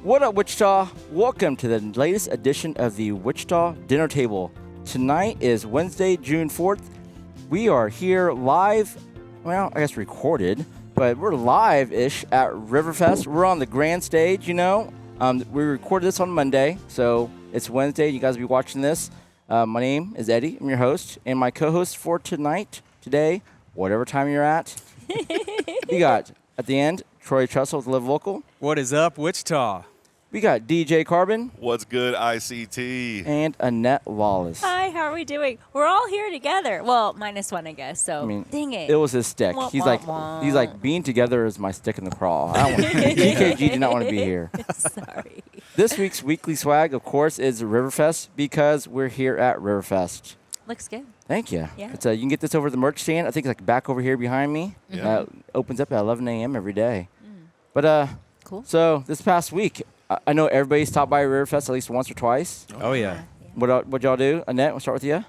What up, Wichita? Welcome to the latest edition of the Wichita Dinner Table. Tonight is Wednesday, June 4th. We are here live, well, I guess recorded, but we're live-ish at Riverfest. We're on the grand stage, you know. We recorded this on Monday, so it's Wednesday. You guys will be watching this. My name is Eddie. I'm your host, and my co-host for today, whatever time you're at, we got, at the end, Troy Trussell with Live Local. What is up, Wichita? We got DJ Carbon. What's good, ICT? And Annette Wallace. Hi, how are we doing? We're all here together. Well, minus one, I guess. So, dang it. It was his stick. He's like, being together is my stick in the crawl. DKG did not want to be here. Sorry. This week's weekly swag, of course, is Riverfest because we're here at Riverfest. Looks good. Thank you. Yeah. It's, you can get this over at the merch stand. I think it's like back over here behind me. Yeah. Opens up at 11 a.m. every day. But cool. So this past week, I know everybody stopped by Riverfest at least once or twice. Oh, yeah. What y'all do? Annette, we'll start with you.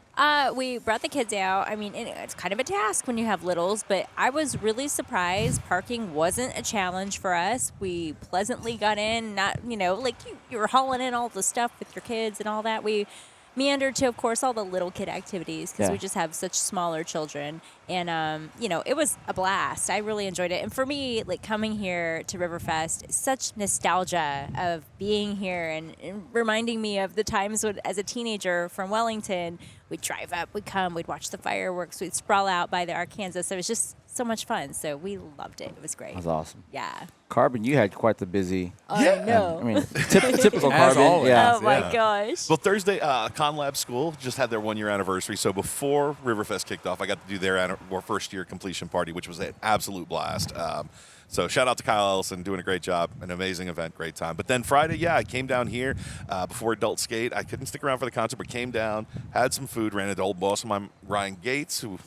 We brought the kids out. I mean, it's kind of a task when you have littles, but I was really surprised. Parking wasn't a challenge for us. We pleasantly got in, not, like you were hauling in all the stuff with your kids and all that. We meandered to, of course, all the little kid activities because we just have such smaller children. And, it was a blast. I really enjoyed it. And for me, like coming here to Riverfest, such nostalgia of being here and reminding me of the times when, as a teenager from Wellington, we'd drive up, we'd come, we'd watch the fireworks, we'd sprawl out by the Arkansas. So it was just so much fun. So we loved it. It was great. That was awesome. Yeah. Carbon, you had quite the busy. I know. I mean, typical As Carbon. always. Yeah. Oh, my gosh. Well, Thursday, ConLab School just had their one-year anniversary. So before Riverfest kicked off, I got to do their first-year completion party, which was an absolute blast. So shout out to Kyle Ellison, doing a great job. An amazing event, great time. But then Friday, I came down here before Adult Skate. I couldn't stick around for the concert, but came down, had some food, ran into old boss of mine, Ryan Gates, who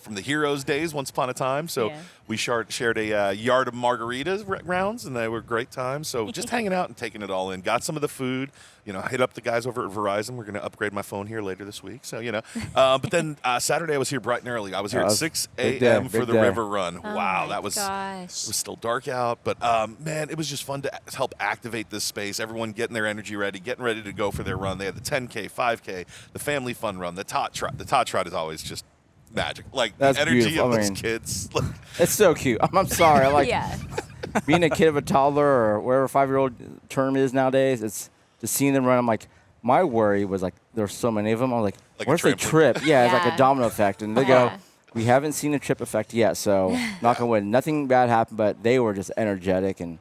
from the Heroes days once upon a time. So we shared a yard of margaritas rounds, and they were great times. So just hanging out and taking it all in. Got some of the food. I hit up the guys over at Verizon. We're going to upgrade my phone here later this week. So, but then Saturday I was here bright and early. I was here at 6 a.m. for the river run. Oh wow, my that was gosh. it was still dark out. But, man, it was just fun to help activate this space. Everyone getting their energy ready, getting ready to go for their run. They had the 10K, 5K, the family fun run. The tot trot. The tot trot is always just magic. Like, That's the energy beautiful. of those kids. It's so cute. I'm sorry. I like being a kid of a toddler or whatever 5-year-old term is nowadays. It's just seeing them run. I'm like, my worry was like there's so many of them. I was like what if they trip? Yeah, it's like a domino effect. And they go, we haven't seen a trip effect yet. So knock on wood, nothing bad happened. But they were just energetic, and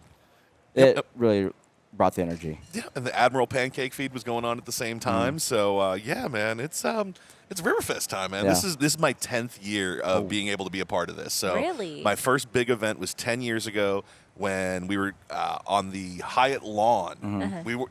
it really brought the energy. Yeah, and the Admiral Pancake Feed was going on at the same time. So man, it's Riverfest time, man. Yeah. This is my 10th year of being able to be a part of this. So Really? my first big event was 10 years ago when we were on the Hyatt lawn.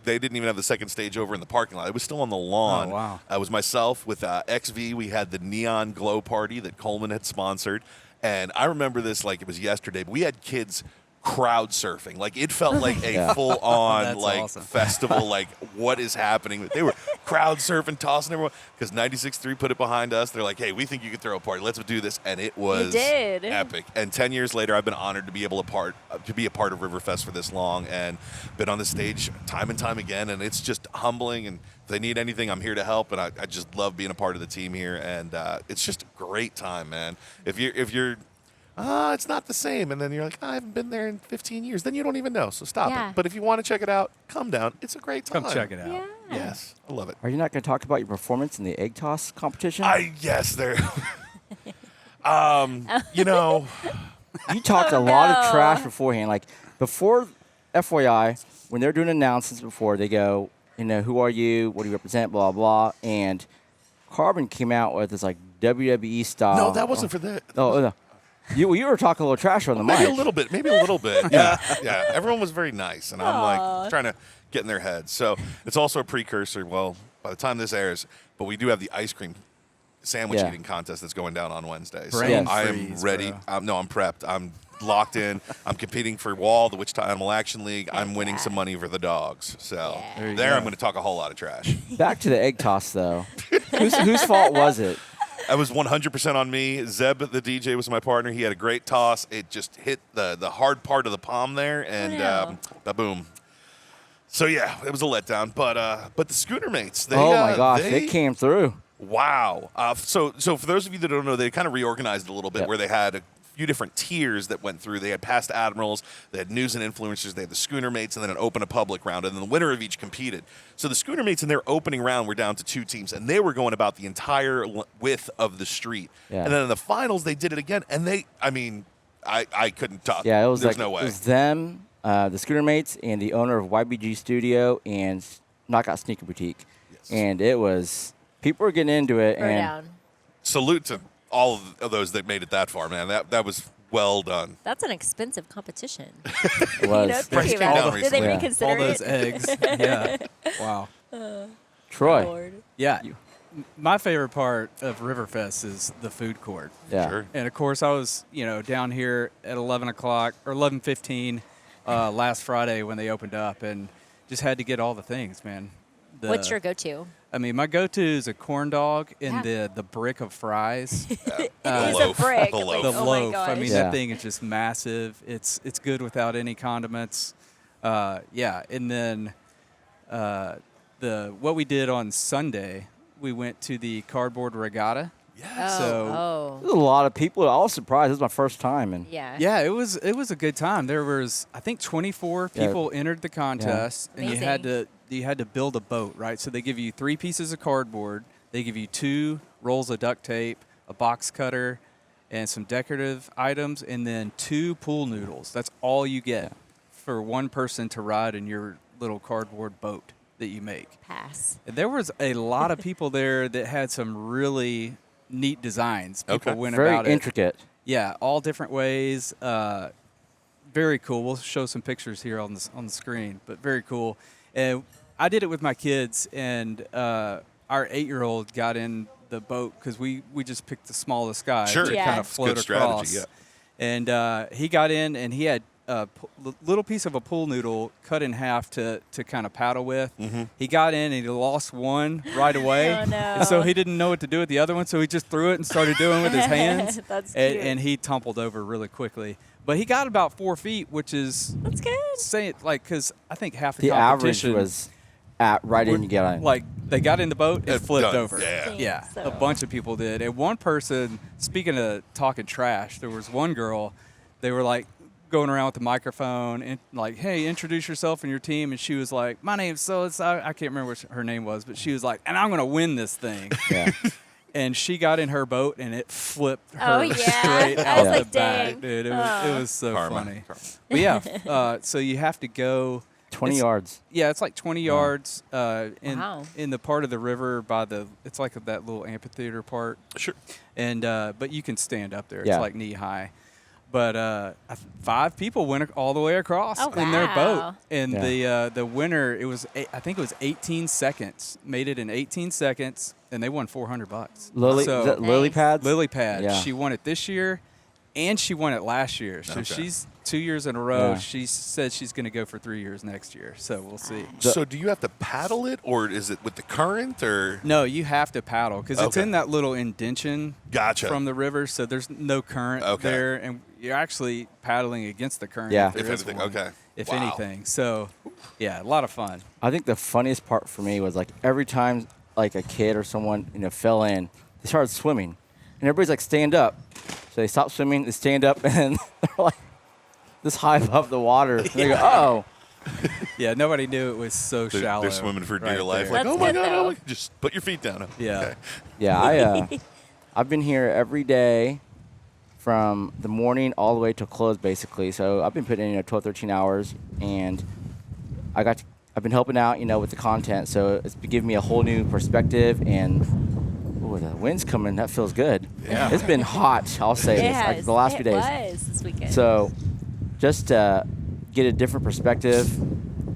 They didn't even have the second stage over in the parking lot. It was still on the lawn. Oh, wow. It was myself with XV. We had the neon glow party that Coleman had sponsored. And I remember this like it was yesterday. But we had kids crowd surfing. Like, it felt like a full-on awesome. festival. Like, what is happening? They were crowd surfing, tossing everyone. Because 96.3 put it behind us. They're like, hey, we think you could throw a party. Let's do this. And it was epic. And 10 years later, I've been honored to be able to be a part of Riverfest for this long and been on the stage time and time again. And it's just humbling. And if they need anything, I'm here to help. And I just love being a part of the team here. And it's just a great time, man. If you're it's not the same. And then you're like, I haven't been there in 15 years. Then you don't even know. So stop it. But if you want to check it out, come down. It's a great time. Come check it out. Yeah. Yes. I love it. Are you not going to talk about your performance in the egg toss competition? Yes, there. You talked a lot of trash beforehand. Like, before FYI, when they're doing announcements before, they go, who are you? What do you represent? Blah, blah. And Carbon came out with this, like, WWE style. No, that wasn't for that. Oh, no. You were talking a little trash on the mic. Maybe a little bit. Yeah. Everyone was very nice, and I'm like trying to get in their heads. So it's also a precursor. Well, by the time this airs, but we do have the ice cream sandwich eating contest that's going down on Wednesday. So Brain I am freeze, ready. bro. I'm prepped. I'm locked in. I'm competing for WAL, the Wichita Animal Action League. I'm winning some money for the dogs. So there I'm going to talk a whole lot of trash. Back to the egg toss, though. Whose fault was it? That was 100% on me. Zeb, the DJ, was my partner. He had a great toss. It just hit the hard part of the palm there, and boom. So yeah, it was a letdown. But the Scooter Mates, Oh my gosh, they came through. Wow. So for those of you that don't know, they kind of reorganized a little bit, Yep. where they had a few different tiers that went through. They had past admirals, they had news and influencers, they had the Schooner Mates, and then an open a public round, and then the winner of each competed. So the Schooner Mates in their opening round were down to 2 teams, and they were going about the entire width of the street. Yeah. And then in the finals, they did it again, and I couldn't talk. Yeah, it was There's like no way. It was them, the Scooter Mates, and the owner of YBG Studio and Knockout Sneaker Boutique. Yes. And it was people were getting into it. Throw and down. Salute to all of those that made it that far, man. That was well done. That's an expensive competition. it was. You know, Price thinking came about down it. Did they recently. Yeah. reconsider All those it? eggs. Yeah. Wow. Troy. Lord. Yeah. My favorite part of Riverfest is the food court. Yeah. Sure. And of course, I was, down here at 11 o'clock or 11:15 last Friday when they opened up, and just had to get all the things, man. What's your go-to? I mean, my go-to is a corn dog and Yeah. the brick of fries. It The is loaf. a brick. The Like, loaf. The oh my loaf. I gosh. mean, Yeah. that thing is just massive. It's good without any condiments. Yeah, and then what we did on Sunday, we went to the cardboard regatta. Yeah. So- There's a lot of people. I was surprised. This is my first time. And yeah. Yeah, it was a good time. There was, I think, 24 Yeah. people entered the contest, and you had to build a boat, right? So they give you 3 pieces of cardboard, they give you 2 rolls of duct tape, a box cutter, and some decorative items, and then 2 pool noodles. That's all you get for one person to ride in your little cardboard boat that you make. Pass. And there was a lot of people there that had some really neat designs. People Okay. went very about it. intricate. Yeah, all different ways. Very cool. We'll show some pictures here on the screen, but very cool. And I did it with my kids, and our 8-year-old got in the boat because we just picked the smallest guy Sure. to Yeah. kind of It's float good strategy, across. yeah. And he got in, and he had a little piece of a pool noodle cut in half to kind of paddle with. Mm-hmm. He got in, and he lost one right away. Oh, no. And so he didn't know what to do with the other one, so he just threw it and started doing it with his hands. That's and, cute. and he tumbled over really quickly. But he got about 4 feet, which is That's good. say it like because I think half the The average competition was at right in you get on. like they got in the boat and flipped Done. over. Yeah. Yeah, So- a bunch of people did. And one person, speaking of talking trash, there was one girl. They were like going around with the microphone and like, "Hey, introduce yourself and your team." And she was like, "My name's so-and-so." I can't remember what her name was, but she was like, "And I'm gonna win this thing." yeah. And she got in her boat and it flipped her Oh, yeah. straight I out was like, the back, dang. dude. It was so Karma. funny. But yeah, so you have to go 20 it's- yards. Yeah, it's like 20 yards Wow. in the part of the river it's like that little amphitheater part. Sure. And but you can stand up there. Yeah. It's like knee high. But 5 people went all the way across Oh, in their boat. wow. And Yeah. the winner, I think it was 18 seconds. Made it in 18 seconds, and they won $400. Lily, So, is that lily Nice. pads? Lily Pad. Yeah. She won it this year, and she won it last year. So Okay. she's 2 years in a row. Yeah. She said she's going to go for 3 years next year. So we'll see. So do you have to paddle it, or is it with the current, or? No, you have to paddle because it's Okay. in that little indention Gotcha. from the river, so there's no current Okay. there, and you're actually paddling against the current. Yeah. if, there If is anything, one, okay. If Wow. anything, so yeah, a lot of fun. I think the funniest part for me was like every time like a kid or someone fell in, they started swimming, and everybody's like stand up. So they stop swimming, they stand up, and they're like this high above the water. And they go, oh, Yeah, nobody knew it was so shallow. They're swimming for dear right life. there. Like, That's oh my good, god! though. Oh my, just put your feet down. Yeah. Okay. yeah. I've been here every day from the morning all the way till close, basically. So I've been putting in 12, 13 hours, and I've been helping out, with the content. So it's been giving me a whole new perspective. And ooh, the wind's coming. That feels good. Yeah. It's been hot. I'll say this, like the last few days. It was this weekend. So just to get a different perspective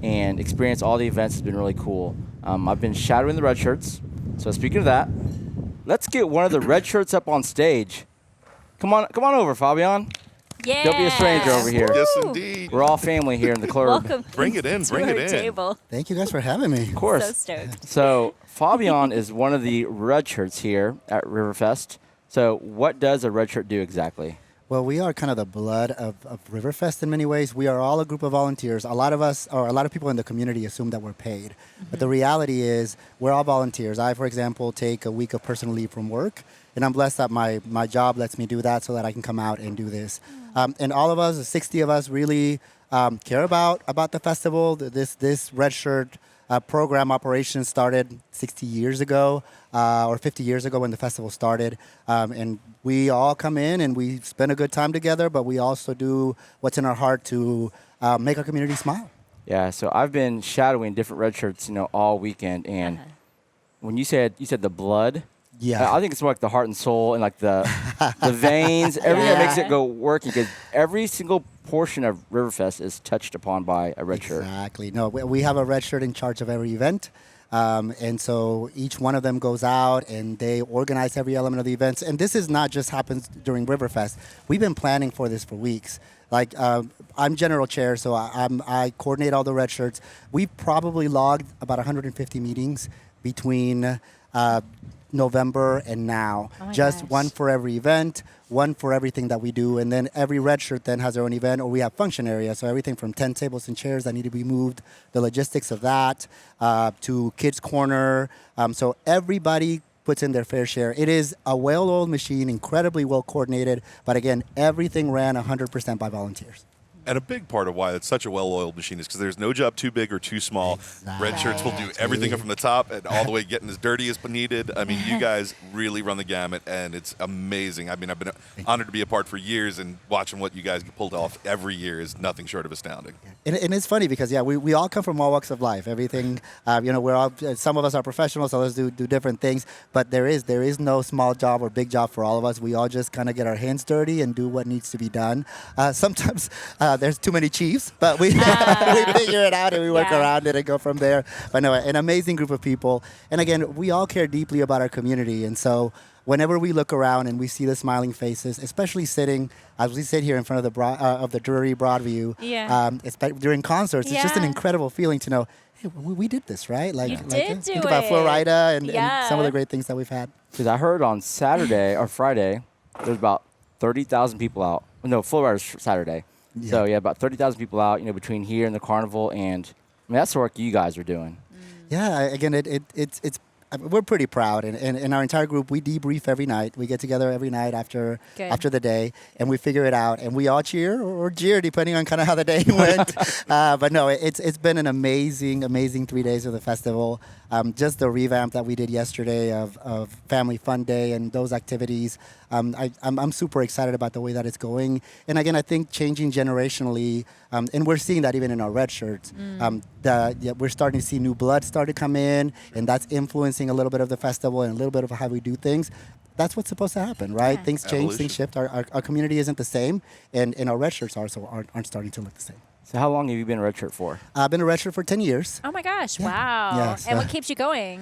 and experience all the events has been really cool. I've been shadowing the red shirts. So speaking of that, let's get one of the red shirts up on stage. Come on over, Fabian. yeah. Don't be a stranger over here. Yes, Woo. indeed. We're all family here in the club. Welcome. Bring it in, to bring it our in. Table. Thank you guys for having me. Of course. So stoked. So Fabian is one of the red shirts here at Riverfest. So what does a red shirt do exactly? Well, we are kind of the blood of Riverfest in many ways. We are all a group of volunteers. A lot of us, or a lot of people in the community, assume that we're paid. But the reality is we're all volunteers. I, for example, take a week of personal leave from work, and I'm blessed that my job lets me do that so that I can come out and do this. And all of us, the 60 of us, really care about the festival. This Red Shirt program operation started 60 years ago or 50 years ago when the festival started. And we all come in and we spend a good time together, but we also do what's in our heart to make our community smile. Yeah, so I've been shadowing different red shirts, all weekend. And when you said the blood, yeah, I think it's more like the heart and soul and like the veins, everything that makes it go working. Because every single portion of Riverfest is touched upon by a red shirt. Exactly. No, we have a red shirt in charge of every event. And so each one of them goes out and they organize every element of the events. And this is not just happens during Riverfest. We've been planning for this for weeks. Like I'm general chair, so I coordinate all the red shirts. We've probably logged about 150 meetings between November and now. Just one for every event, one for everything that we do, and then every red shirt then has their own event, or we have function areas, so everything from tent tables and chairs that need to be moved, the logistics of that, to kids corner. So everybody puts in their fair share. It is a well-oiled machine, incredibly well coordinated, but again, everything ran 100% by volunteers. And a big part of why it's such a well-oiled machine is because there's no job too big or too small. Exactly. Red shirts will do everything from the top and all the way getting as dirty as needed. I mean, you guys really run the gamut, and it's amazing. I mean, I've been honored to be a part for years, and watching what you guys get pulled off every year is nothing short of astounding. And it's funny because, we all come from all walks of life. Everything, we're all, some of us are professionals, others do different things, but there is no small job or big job for all of us. We all just kind of get our hands dirty and do what needs to be done. Sometimes there's too many chiefs, but we figure it out and we work around it and go from there. But no, an amazing group of people. And again, we all care deeply about our community. And so whenever we look around and we see the smiling faces, especially sitting, as we sit here in front of the Drury Broadview, during concerts, it's just an incredible feeling to know, hey, we did this, right? Think about Florida and some of the great things that we've had. Because I heard on Saturday or Friday, there's about 30,000 people out. No, Florida's Saturday. Yeah. So, about 30,000 people out, between here and the carnival. And that's the work you guys are doing. Yeah, again, it's we're pretty proud. And our entire group, we debrief every night. We get together every night after the day, and we figure it out. And we all cheer or jeer, depending on kind of how the day went. But no, it's been an amazing 3 days of the festival. Just the revamp that we did yesterday of Family Fun Day and those activities. I'm super excited about the way that it's going. And again, I think changing generationally, and we're seeing that even in our red shirts, we're starting to see new blood start to come in, and that's influencing a little bit of the festival and a little bit of how we do things. That's what's supposed to happen, right? Yeah. Things change, things shift. Our community isn't the same, and our red shirts also aren't starting to look the same. So how long have you been a red shirt for? I've been a red shirt for 10 years. Oh my gosh! Wow. Yes, and what keeps you going?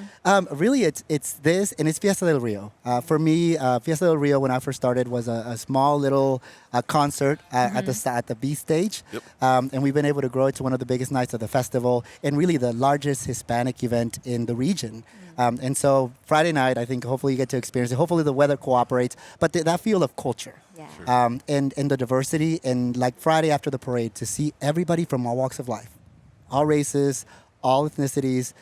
Really, it's this, and it's Fiesta del Rio. For me, Fiesta del Rio, when I first started, was a small little concert at the B stage. Yep. And we've been able to grow it to one of the biggest nights of the festival, and really the largest Hispanic event in the region. And so Friday night, I think hopefully you get to experience it. Hopefully the weather cooperates, but that feel of culture. Yeah. And the diversity, and like Friday after the parade, to see everybody from all walks of life, all races, all ethnicities,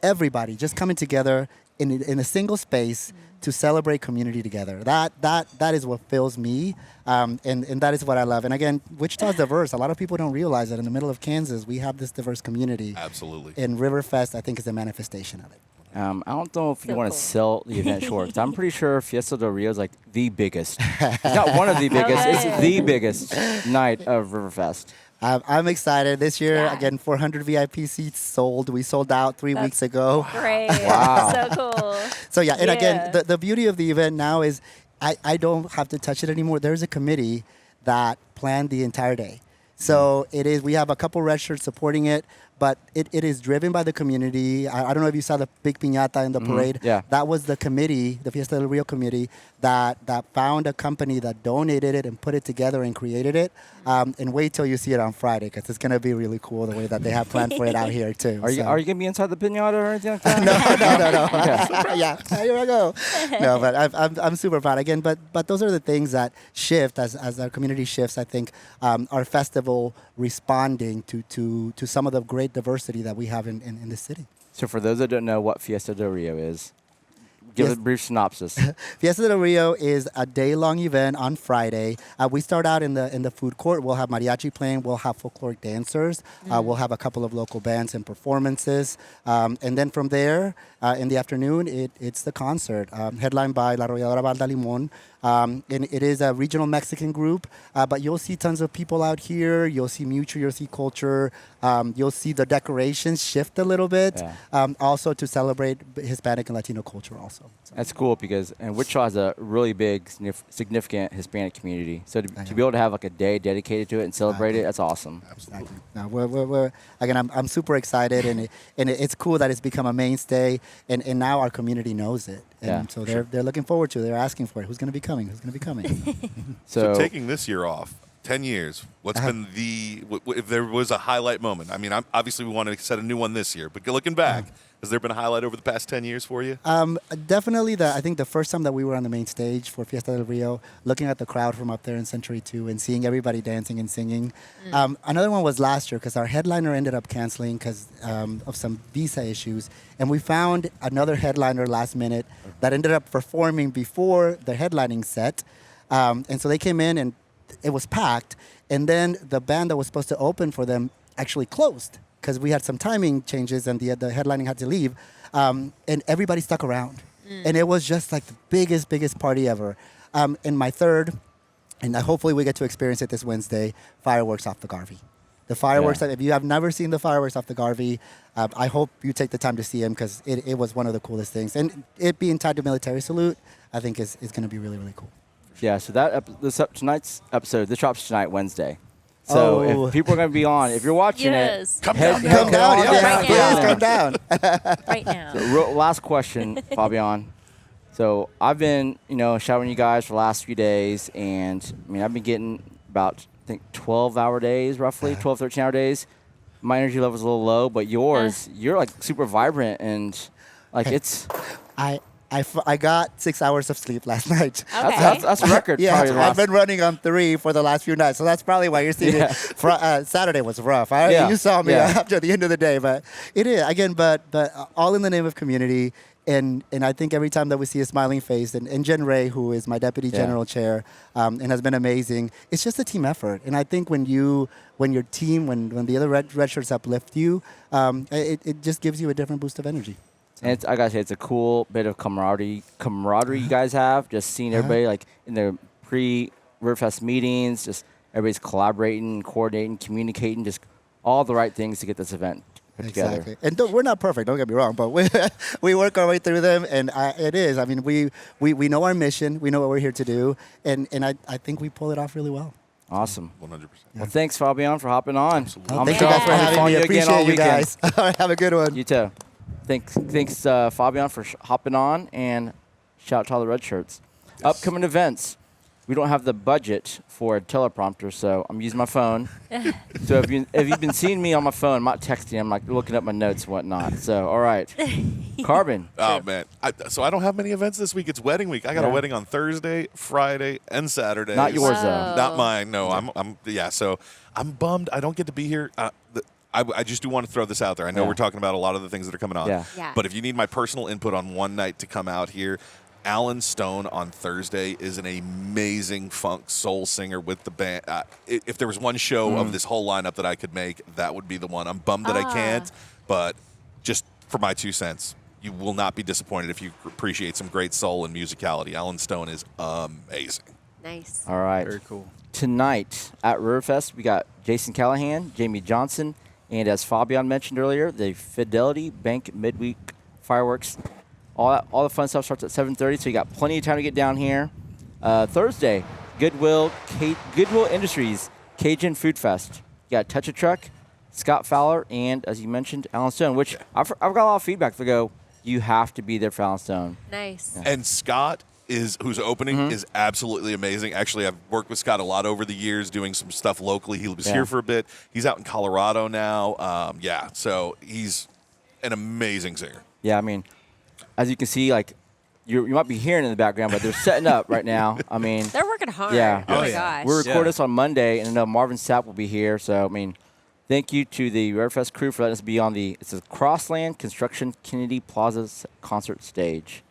everybody just coming together in a single space to celebrate community together. That is what fills me, and that is what I love. And again, Wichita's diverse. A lot of people don't realize that in the middle of Kansas, we have this diverse community. Absolutely. And Riverfest, I think, is a manifestation of it. I don't know if you want to sell the event short, 'cause I'm pretty sure Fiesta del Rio is like the biggest. It's not one of the biggest. It's the biggest night of Riverfest. I'm excited. This year, again, 400 VIP seats sold. We sold out 3 weeks ago. Great. Wow. So cool. So, and again, the beauty of the event now is I don't have to touch it anymore. There's a committee that planned the entire day. So we have a couple red shirts supporting it, but it is driven by the community. I don't know if you saw the big piñata in the parade. Yeah. That was the committee, the Fiesta del Rio committee, that found a company that donated it and put it together and created it. And wait till you see it on Friday, because it's going to be really cool the way that they have planned for it out here too. Are you going to be inside the piñata or anything like that? No. Okay. Yeah, here I go. No, but I'm super proud again. But those are the things that shift as our community shifts. I think our festival responding to some of the great diversity that we have in the city. So for those that don't know what Fiesta del Rio is, give Yes. a brief synopsis. Fiesta del Rio is a day-long event on Friday. We start out in the food court. We'll have mariachi playing. We'll have folkloric dancers. We'll have a couple of local bands and performances. And then from there, in the afternoon, it's the concert, headlined by La Arrolladora Balda Limón. And it is a regional Mexican group, but you'll see tons of people out here. You'll see Mutual, you'll see culture. You'll see the decorations shift a little bit, also to celebrate Hispanic and Latino culture also. So. That's cool because Wichita has a really big, significant Hispanic community. So to be able to have like a day dedicated to it and celebrate it, that's awesome. Absolutely. No, we're again, I'm super excited, and it's cool that it's become a mainstay, and now our community knows it. And so they're looking forward to it. They're asking for it. Who's going to be coming? Who's going to be coming? So taking this year off, 10 years, what's been if there was a highlight moment? I mean, obviously we want to set a new one this year, but looking back, has there been a highlight over the past 10 years for you? Definitely, I think the first time that we were on the main stage for Fiesta del Rio, looking at the crowd from up there in Century 2 and seeing everybody dancing and singing. Another one was last year because our headliner ended up canceling because of some visa issues. And we found another headliner last minute that ended up performing before the headlining set. And so they came in and it was packed. And then the band that was supposed to open for them actually closed, because we had some timing changes and the headlining had to leave, and everybody stuck around. And it was just like the biggest party ever. And my third, and hopefully we get to experience it this Wednesday, fireworks off the Garvey. The fireworks, if you have never seen the fireworks off the Garvey, I hope you take the time to see them, because it was one of the coolest things. And it being tied to military salute, I think is going to be really, really cool. Yeah, so tonight's episode, this drops tonight, Wednesday. So if people are going to be on, if you're watching it, come down. Come down. Right now. So last question, Fabian. So I've been, shadowing you guys for the last few days, and I mean, I've been getting about, I think, 12-hour days, roughly, 12, 13-hour days. My energy level's a little low, but yours, you're like super vibrant, and like it's... I got 6 hours of sleep last night. Okay. That's a record. Yeah, probably I've been running on 3 for the last few nights, so that's probably why you're seeing it. Saturday was rough. You saw me after the end of the day, but it is again. But all in the name of community, and I think every time that we see a smiling face, and Jen Ray, who is my deputy general chair, and has been amazing. It's just a team effort, and I think when your team, when the other red shirts uplift you, it just gives you a different boost of energy. And I gotta say, it's a cool bit of camaraderie you guys have. Just seeing everybody like in their pre-Riverfest meetings, just everybody's collaborating, coordinating, communicating, just all the right things to get this event put together. And we're not perfect, don't get me wrong, but we work our way through them, and it is. I mean, we know our mission, we know what we're here to do, and I think we pull it off really well. Awesome. 100%. Well, thanks, Fabian, for hopping on. Absolutely. I'm Thank sure you guys for I'll be having following me. you again all Appreciate you weekend. guys. All right, have a good one. You too. Thanks, Fabian, for hopping on, and shout out to all the red shirts. Yes. Upcoming events. We don't have the budget for a teleprompter, so I'm using my phone. So if you've been seeing me on my phone, I'm not texting. I'm like looking up my notes and whatnot. So all right, Carbon. Oh man, so I don't have many events this week. It's wedding week. I got a wedding on Thursday, Friday, and Saturday. Not yours though. Not mine. No, I'm So I'm bummed. I don't get to be here. I just do want to throw this out there. I know we're talking about a lot of the things that are coming on. Yeah. But if you need my personal input on one night to come out here, Alan Stone on Thursday is an amazing funk soul singer with the band. If there was one show of this whole lineup that I could make, that would be the one. I'm bummed that I can't, but just for my 2 cents, you will not be disappointed if you appreciate some great soul and musicality. Alan Stone is amazing. Nice. All right. Very cool. Tonight at Riverfest, we got Jason Callahan, Jamie Johnson, and as Fabian mentioned earlier, the Fidelity Bank midweek fireworks. All the fun stuff starts at 7:30, so you got plenty of time to get down here. Thursday, Goodwill Industries Cajun Food Fest. You got Touch a Truck, Scott Fowler, and as you mentioned, Alan Stone, which I've got a lot of feedback. They go, you have to be there for Alan Stone. Nice. Yeah. And Scott who's opening is absolutely amazing. Actually, I've worked with Scott a lot over the years doing some stuff locally. He was here for a bit. He's out in Colorado now. So he's an amazing singer. Yeah, I mean, as you can see, like, you might be hearing in the background, but they're setting up right now. I mean, They're working hard. Yeah. Oh, my gosh. we're recording this on Monday, and I know Marvin Sapp will be here. So, I mean, thank you to the Riverfest crew for letting us be on it's a Crossland Construction Kennedy Plaza concert stage.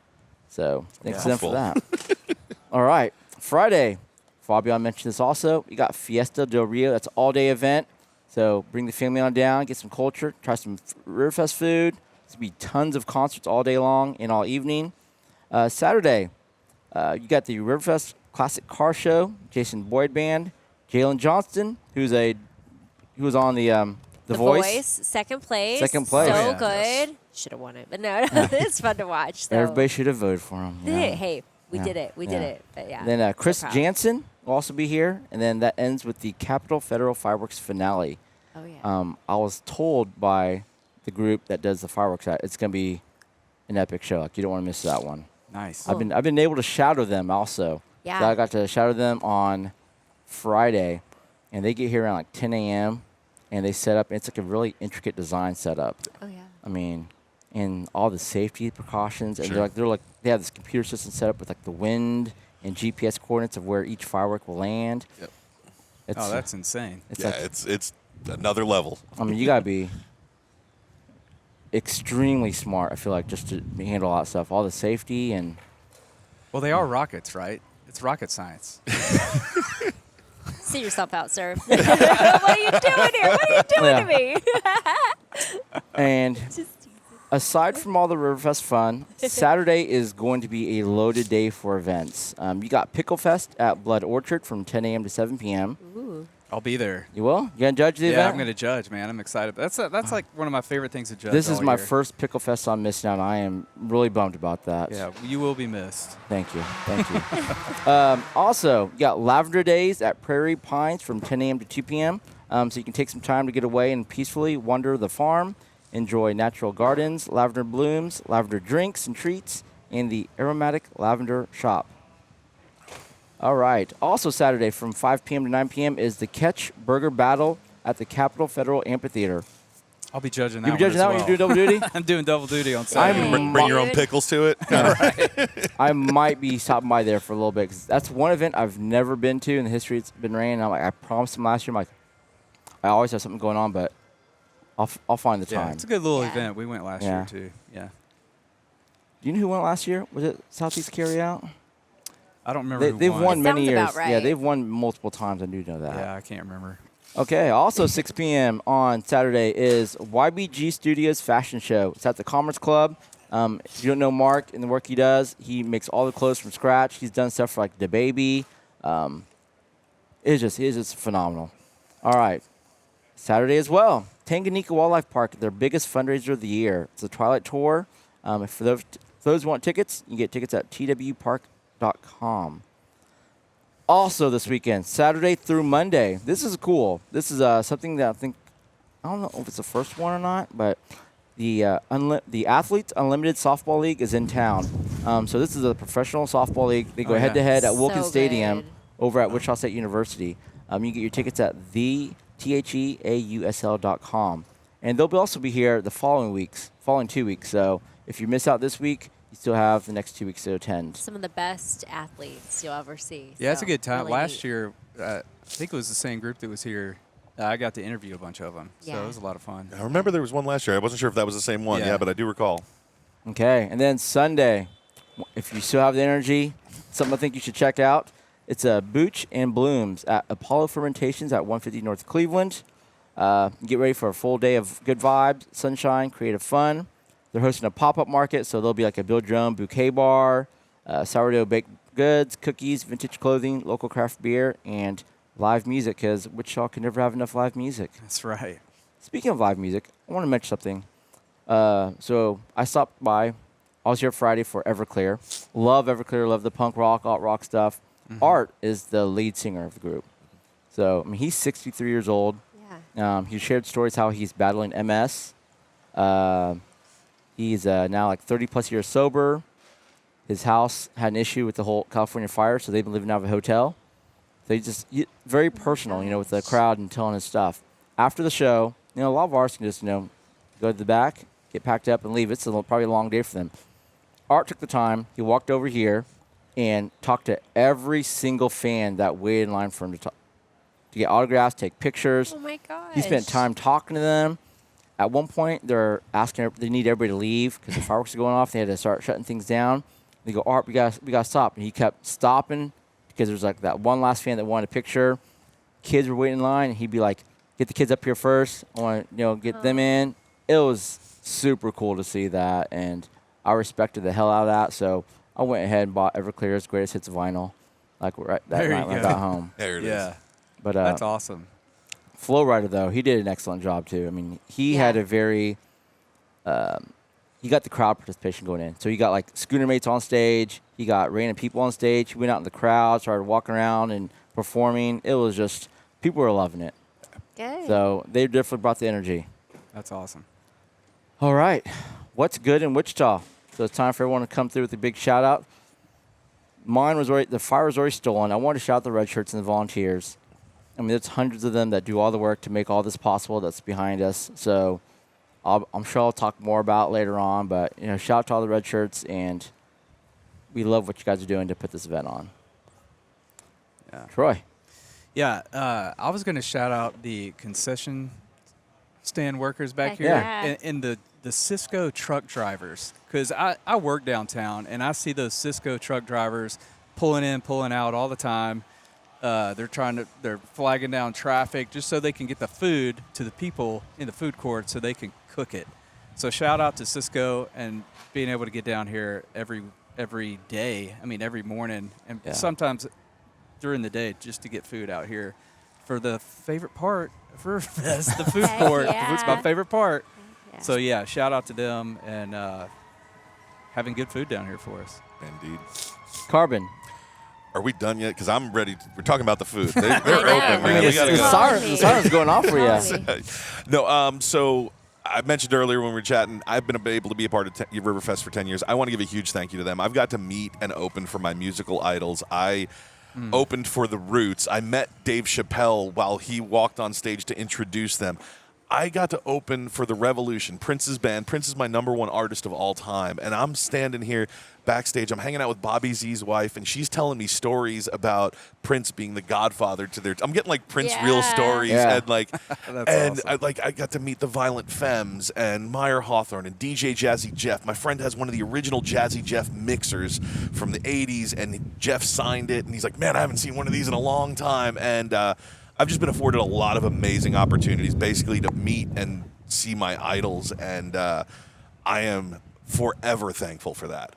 So, thanks to them for that. All right. Friday, Fabian mentioned this also. You got Fiesta del Rio. That's an all-day event. So, bring the family on down, get some culture, try some Riverfest food. There's going to be tons of concerts all day long and all evening. Saturday, you got the Riverfest Classic Car Show, Jason Boyd Band, Jalen Johnston, who was on the Voice. Second place. Second place. So Oh, yeah. good. Should have won it, but no, it's fun to watch. So. Everybody should have voted for him. you know? Hey, we Yeah. did it. We Yeah. did it. But yeah. Then Chris proud. Jansen will also be here, and then that ends with the Capitol Federal Fireworks finale. Oh yeah. I was told by the group that does the fireworks that it's going to be an epic show. Like, you don't want to miss that one. Nice. I've been able to shadow them also. Yeah. So I got to shadow them on Friday, and they get here around like 10 a.m. and they set up. It's like a really intricate design setup. Oh yeah. I mean, and all the safety precautions, and Sure. they have this computer system set up with like the wind and GPS coordinates of where each firework will land. Yep. It's, That's insane. it's Yeah, like, it's another level. I mean, you gotta be extremely smart. I feel like just to handle all that stuff, all the safety and. Well, they are rockets, right? It's rocket science. See yourself out, sir. What are you doing here? What are you doing Yeah. to me? And aside from all the Riverfest fun, Saturday is going to be a loaded day for events. You got Pickle Fest at Blood Orchard from 10 a.m. to 7 p.m. Ooh. I'll be there. You will? You gonna judge the Yeah, event? I'm going to judge, man. I'm excited. That's like one of my favorite things to judge. This is all my year. first Pickle Fest I'm missing out. I am really bummed about that. Yeah, you will be missed. Thank you. Thank you. Also, you got Lavender Days at Prairie Pines from 10 a.m. to 2 p.m. So you can take some time to get away and peacefully wander the farm, enjoy natural gardens, lavender blooms, lavender drinks and treats, and the aromatic lavender shop. All right. Also Saturday from 5 p.m. to 9 p.m. is the Catch Burger Battle at the Capitol Federal Amphitheater. I'll be judging that You one be judging as that well. one? You do double duty? I'm doing double duty on I'm Saturday. Bring your own Dude. pickles to it. I might be stopping by there for a little bit because that's one event I've never been to in the history it's been ran. I'm like, I promised them last year. I'm like, I always have something going on, but I'll find the Yeah, time. it's a good little Yeah. event. We went last Yeah. year, too. Yeah. Do you know who went last year? Was it Southeast Carryout? I don't remember who They've won. won It many sounds years. about right. Yeah, they've won multiple times. I do know that. Yeah, I can't remember. Okay. Also, 6 p.m. on Saturday is YBG Studios Fashion Show. It's at the Commerce Club. If you don't know Mark and the work he does, he makes all the clothes from scratch. He's done stuff for like DaBaby. It's just phenomenal. All right. Saturday as well. Tanganyika Wildlife Park, their biggest fundraiser of the year. It's a Twilight Tour. For those who want tickets, you can get tickets at twpark.com. Also this weekend, Saturday through Monday. This is cool. This is something that I don't know if it's the first one or not, but the Athletes Unlimited Softball League is in town. So this is a professional softball league. They go Oh, yeah. head-to-head at So Wilkins Stadium good. over at Wichita State University. You get your tickets at thetheausl.com. And they'll also be here the following 2 weeks. So if you miss out this week, you still have the next 2 weeks to attend. Some of the best athletes you'll ever see. Yeah, it's a So, good time. really Last neat. year, I think it was the same group that was here. I got to interview a bunch of them, so Yeah. it was a lot of fun. I remember there was one last year. I wasn't sure if that was the same one. Yeah. Yeah, but I do recall. Okay, and then Sunday, if you still have the energy, something I think you should check out. It's Booch and Blooms at Apollo Fermentations at 150 North Cleveland. Get ready for a full day of good vibes, sunshine, creative fun. They're hosting a pop-up market, so there'll be like a build your own bouquet bar, sourdough baked goods, cookies, vintage clothing, local craft beer, and live music, because Wichita can never have enough live music. That's right. Speaking of live music, I want to mention something. So I stopped by. I was here Friday for Everclear. Love Everclear. Love the punk rock, alt rock stuff. Art is the lead singer of the group. So I mean, he's 63 years old, Yeah. He shared stories how he's battling MS. He's now like 30-plus years sober. His house had an issue with the whole California fire, so they've been living out of a hotel. So he's just very personal, with the crowd and telling his stuff. After the show, a lot of artists can just, go to the back, get packed up, and leave. It's probably a long day for them. Art took the time. He walked over here and talked to every single fan that waited in line for him to get autographs, take pictures. Oh, my gosh. He spent time talking to them. At one point, they need everybody to leave because the fireworks are going off. They had to start shutting things down. They go, Art, we got to stop. And he kept stopping because there was like that one last fan that wanted a picture. Kids were waiting in line, and he'd be like, get the kids up here first. I want to, get them in. It was super cool to see that, and I respected the hell out of that. So I went ahead and bought Everclear's Greatest Hits of Vinyl, like right that night when I got home. There it is. But that's awesome. Flow Rider, though, he did an excellent job, too. I mean, he had a very he got the crowd participation going in. So he got, like, schooner mates on stage. He got random people on stage. He went out in the crowd, started walking around and performing. It was just, people were loving it. Good. So they definitely brought the energy. That's awesome. All right. What's good in Wichita? So it's time for everyone to come through with a big shout-out. The fire was already stolen. I wanted to shout out the red shirts and the volunteers. I mean, there's hundreds of them that do all the work to make all this possible that's behind us. So I'm sure I'll talk more about it later on. But, shout out to all the red shirts, and we love what you guys are doing to put this event on. Yeah. Troy. Yeah, I was going to shout out the concession stand workers back Heck here yeah. and the Cisco truck drivers. Because I work downtown, and I see those Cisco truck drivers pulling in, pulling out all the time. They're flagging down traffic just so they can get the food to the people in the food court so they can cook it. So shout out to Cisco and being able to get down here every day. I mean, every morning and sometimes during the day just to get food out here for the favorite part of Riverfest, the food court. Yeah. It's my favorite part. Yeah. So shout out to them and having good food down here for us. Indeed. Carbon. Are we done yet? Because I'm ready. We're talking about the food. They're I know, open, man. We gotta The go. siren's going off for you. Totally. No, so I mentioned earlier when we were chatting, I've been able to be a part of Riverfest for 10 years. I want to give a huge thank you to them. I've got to meet and open for my musical idols. I opened for The Roots. I met Dave Chappelle while he walked on stage to introduce them. I got to open for The Revolution, Prince's band. Prince is my #1 artist of all time. And I'm standing here backstage. I'm hanging out with Bobby Z's wife, and she's telling me stories about Prince being the godfather to their... I'm getting, like, Prince real stories. Yeah. And, like... That's awesome. I got to meet the Violent Femmes and Meyer Hawthorne and DJ Jazzy Jeff. My friend has one of the original Jazzy Jeff mixers from the 80s, and Jeff signed it. And he's like, man, I haven't seen one of these in a long time. And I've just been afforded a lot of amazing opportunities, basically, to meet and see my idols. And I am forever thankful for that.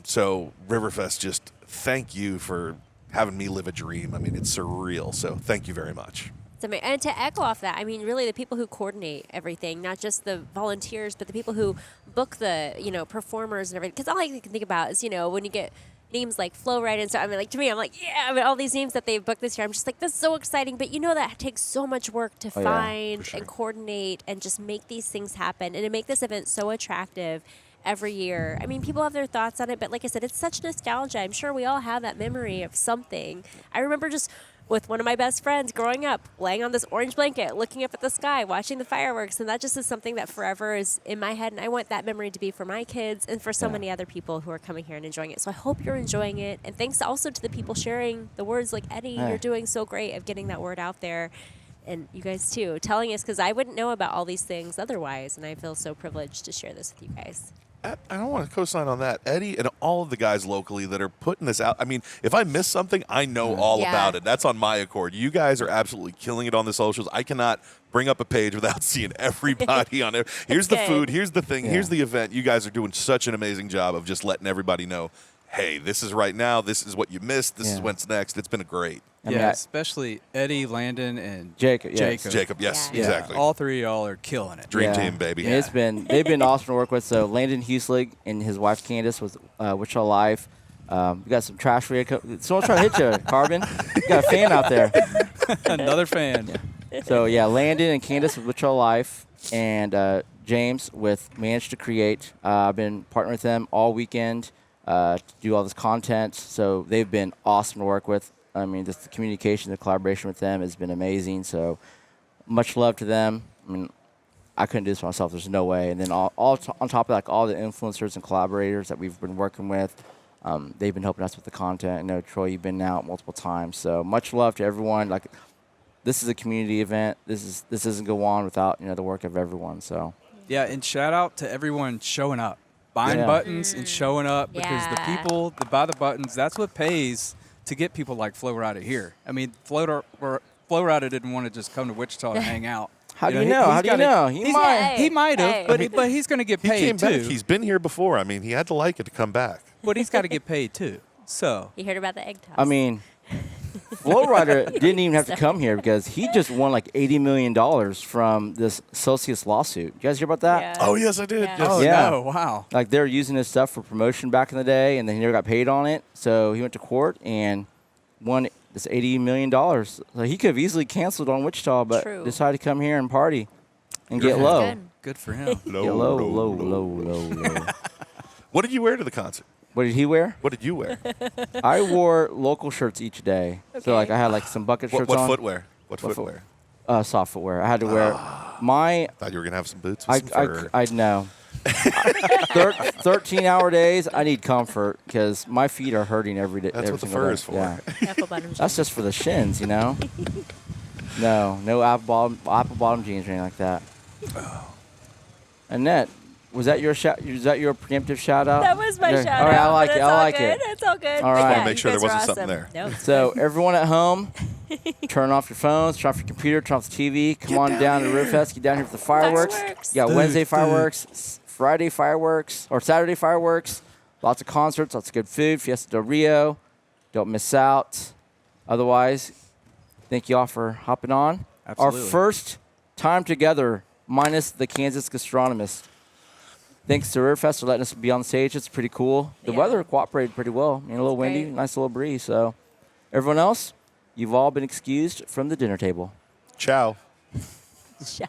So Riverfest, just thank you for having me live a dream. I mean, it's surreal. So thank you very much. And to echo off that, I mean, really the people who coordinate everything, not just the volunteers, but the people who book the, performers and everything. Because all I can think about is, when you get names like Flow Ride and stuff, I mean, like, to me, I'm like, yeah, I mean, all these names that they've booked this year, I'm just like, this is so exciting. But that takes so much work to find and coordinate and just make these things happen and to make this event so attractive every year. I mean, people have their thoughts on it, but like I said, it's such nostalgia. I'm sure we all have that memory of something. I remember just with one of my best friends growing up, laying on this orange blanket, looking up at the sky, watching the fireworks, and that just is something that forever is in my head, and I want that memory to be for my kids and for so many other people who are coming here and enjoying it. So I hope you're enjoying it, and thanks also to the people sharing the words like Eddie. You're doing so great of getting that word out there. And you guys, too, telling us, because I wouldn't know about all these things otherwise, and I feel so privileged to share this with you guys. I don't want to co-sign on that. Eddie and all of the guys locally that are putting this out. I mean, if I miss something, I know all about it. That's on my accord. You guys are absolutely killing it on the socials. I cannot bring up a page without seeing everybody on it. Here's the food. Here's the thing. Here's the event. You guys are doing such an amazing job of just letting everybody know, hey, this is right now. This is what you missed. This is what's next. It's been great. Especially Eddie, Landon, and Jacob. Jacob, yes, exactly. All three of y'all are killing it. Dream team, baby. Yeah. They've been awesome to work with. So Landon Huselig and his wife Candace with Wichita Live. We got some trash for you. Someone's trying to hit you, Carbon. You got a fan out there. Another fan. So, yeah, Landon and Candace with Wichita Life and James with Manage to Create. I've been partnering with them all weekend to do all this content. So they've been awesome to work with. I mean, just the communication, the collaboration with them has been amazing. So much love to them. I mean, I couldn't do this myself. There's no way. And then on top of like all the influencers and collaborators that we've been working with, they've been helping us with the content. I know, Troy, you've been out multiple times. So much love to everyone. Like, this is a community event. This doesn't go on without, the work of everyone. So Yeah, and shout out to everyone showing up, buying buttons and showing up, because the people that buy the buttons, that's what pays to get people like Flo Rida here. I mean, Flo Rida didn't want to just come to Wichita to hang out. How do you know? How do you know? He might have, but he's going to get paid He came too. back. He's been here before. I mean, he had to like it to come back. But he's got to get paid too. So You heard about the egg toss. I mean, Flo Rida didn't even have to come here because he just won like $80 million from this Celsius lawsuit. You guys hear about that? Yeah. Oh, yes, I did. Yeah. Yes. Oh Yeah. no! Wow. Like, they're using his stuff for promotion back in the day, and then he never got paid on it. So he went to court and won this $80 million. So he could have easily canceled on Wichita, but True. decided to come here and party and get Good. low. Good. Good for him. Get low. What did you wear to the concert? What did he wear? What did you wear? I wore local shirts each day. So, like, I had, like, some bucket shirts What on. footwear? What footwear? Soft footwear. I had to wear my... Thought you were going to have some boots with some fur. I know. 13-hour days, I need comfort because my feet are hurting every day. That's every what the single fur day. is for. Yeah. Apple bottom jeans. That's just for the shins, No apple bottom jeans or anything like that. Annette, was that your preemptive shout out? That was my Okay. shout All right, out. I like but it. it's I all like good. it. It's all good. All But right. yeah, Make sure you there guys wasn't were something awesome. there. No. So everyone at home, turn off your phones, turn off your computer, turn off the TV. Come on down to Riverfest. Get down here for the fireworks. Fireworks. You got Food, Wednesday food. fireworks, Friday fireworks, or Saturday fireworks. Lots of concerts, lots of good food. Fiesta del Rio. Don't miss out. Otherwise, thank you all for hopping on. Absolutely. Our first time together, minus the Kansas gastronomist. Thanks to Riverfest for letting us be on stage. It's pretty cool. The Yeah. weather cooperated pretty well. A little windy, great. nice little breeze. So, everyone else, you've all been excused from the dinner table. Ciao. Ciao.